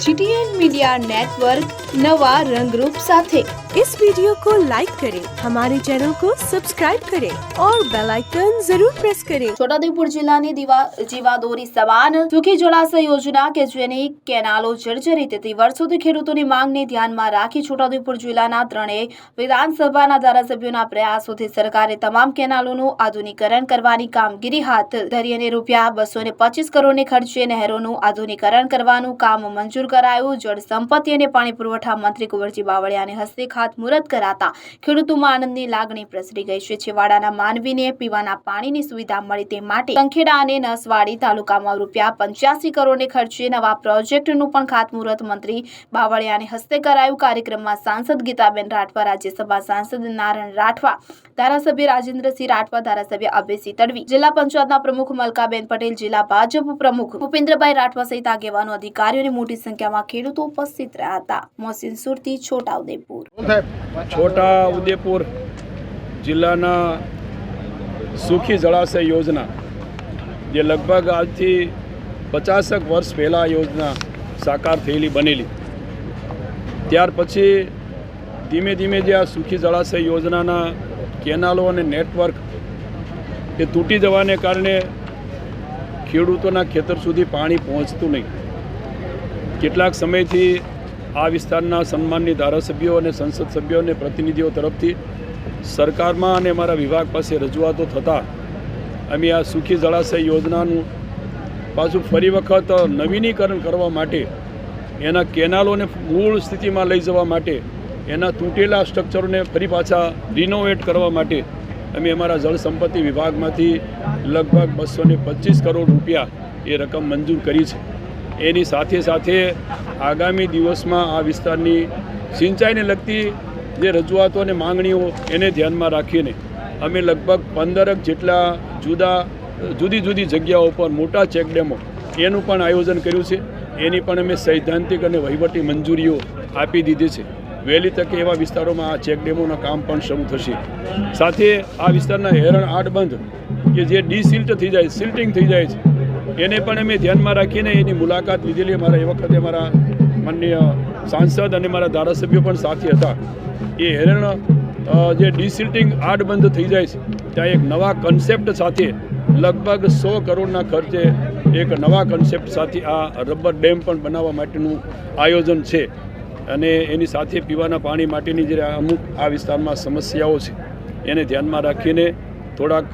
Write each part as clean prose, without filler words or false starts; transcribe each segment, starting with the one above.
GTN media network नवा रंगरूप साथे। इस वीडियो को लाइक करें, हमारे चैनल को सब्सक्राइब करें और बेल आइकन जरूर प्रेस करें। છોટાઉદેપુર જિલ્લાની જીવાદોરી સમાન સુખી જળાશય યોજના કે જેની કેનાલો જર્જરિત હતી વર્ષોથી ખેડૂતોની માંગને ધ્યાનમાં રાખી છોટાઉદેપુર જિલ્લાના ત્રણેય વિધાનસભાના ધારાસભ્યોના પ્રયાસોથી સરકારે તમામ કેનાલોનું આધુનિકરણ કરવાની કામગીરી હાથ ધરી અને ₹225 કરોડને ખર્ચે નહેરોનું આધુનિકરણ કરવાનું કામ મંજૂર કરાયું। જળ સંપત્તિ અને પાણી પુરવઠા મંત્રી કુંવરજી બાવળિયાને હસ્તે ખાતમુહૂર્ત કરાતા ખેડૂતોમાં આનંદની લાગણી પ્રસરી ગઈ છે। છેવાડાના માનવીને પીવાના પાણીની સુવિધા મળે તે માટે સંખેડા અને નસવાડી તાલુકામાં ₹85 કરોડને ખર્ચે નવા પ્રોજેક્ટનું પણ ખાતમુહૂર્ત મંત્રી બાવળિયાને હસ્તે કરાયું। કાર્યક્રમમાં સાંસદ ગીતાબેન રાઠવા, રાજ્યસભા સાંસદ નારણ રાઠવા, ધારાસભ્ય રાજેન્દ્રસિંહ રાઠવા, ધારાસભ્ય અભયસિંહ તડવી, જિલ્લા પંચાયતના પ્રમુખ મલકાબેન પટેલ, જિલ્લા ભાજપ પ્રમુખ ભૂપેન્દ્રભાઈ રાઠવા સહિત આગેવાનો, અધિકારીઓ અને મોટી સંખ્યામાં ખેડૂતો ઉપસ્થિત રહ્યા હતા। મોહસિન સુરતી, છોટાઉદેપુર। છોટાઉદેપુર જિલ્લાના સુખી જળાશય યોજના જે લગભગ આજથી 50 વર્ષ પહેલાં યોજના સાકાર થયેલી બનેલી, ત્યાર પછી ધીમે ધીમે જે આ સુખી જળાશય યોજનાના કેનાલો અને નેટવર્ક એ તૂટી જવાને કારણે ખેડૂતોના ખેતર સુધી પાણી પહોંચતું નહીં। કેટલાક સમયથી આ વિસ્તારના સન્માનની ધારાસભ્યો અને સંસદ સભ્યો અને પ્રતિનિધિઓ તરફથી સરકારમાં અને અમારા વિભાગ પાસે રજૂઆતો થતાં અમે આ સુખી જળાશય યોજનાનું પાછું ફરી વખત નવીનીકરણ કરવા માટે, એના કેનાલોને મૂળ સ્થિતિમાં લઈ જવા માટે, એના તૂટેલા સ્ટ્રક્ચરોને ફરી પાછા રિનોવેટ કરવા માટે અમે અમારા જળ સંપત્તિ વિભાગમાંથી લગભગ ₹225 કરોડ એ રકમ મંજૂર કરી છે। એની સાથે સાથે આગામી દિવસમાં આ વિસ્તારની સિંચાઈને લગતી જે રજૂઆતો અને માંગણીઓ એને ધ્યાનમાં રાખીને અમે લગભગ 15 જેટલા જુદી જુદી જગ્યાઓ પર મોટા ચેકડેમો એનું પણ આયોજન કર્યું છે। એની પણ અમે સૈદ્ધાંતિક અને વહીવટી મંજૂરીઓ આપી દીધી છે। વહેલી તકે એવા વિસ્તારોમાં આ ચેકડેમોના કામ પણ શરૂ થશે। સાથે આ વિસ્તારના હેરણ આડબંધ કે જે ડિસિલ્ટ થઈ જાય, સિલ્ટિંગ થઈ જાય છે, એને પણ અમે ધ્યાનમાં રાખીને એની મુલાકાત લીધેલી। અમારા એ વખતે મારા માનનીય સાંસદ અને મારા ધારાસભ્યો પણ સાથે હતા। એ હેરણ જે ડિસિલ્ટિંગ આડબંધ થઈ જાય છે ત્યાં એક નવા કન્સેપ્ટ સાથે લગભગ 100 કરોડના ખર્ચે એક નવા કન્સેપ્ટ સાથે આ રબર ડેમ પણ બનાવવા માટેનું આયોજન છે। અને એની સાથે પીવાના પાણી માટેની જે અમુક આ વિસ્તારમાં સમસ્યાઓ છે એને ધ્યાનમાં રાખીને થોડાક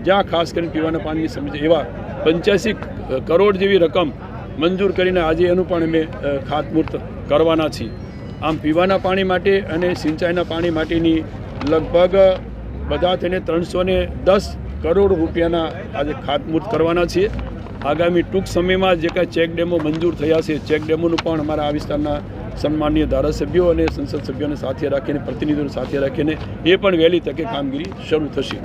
જ્યાં ખાસ કરીને પીવાના પાણીની સમસ્યા એવા 85 કરોડ જેવી રકમ મંજૂર કરીને આજે એનું પણ અમે ખાતમુહૂર્ત કરવાના છીએ। આમ પીવાના પાણી માટે અને સિંચાઈના પાણી માટેની લગભગ બધા થઈને ₹310 કરોડ આજે ખાતમુહૂર્ત કરવાના છીએ। આગામી ટૂંક સમયમાં જે કાંઈ ચેક ડેમો મંજૂર થયા છે, ચેક ડેમોનું પણ અમારા આ વિસ્તારના સન્માનીય ધારાસભ્યો અને સંસદ સભ્યોને સાથે રાખીને, પ્રતિનિધિઓને સાથે રાખીને એ પણ વહેલી તકે કામગીરી શરૂ થશે।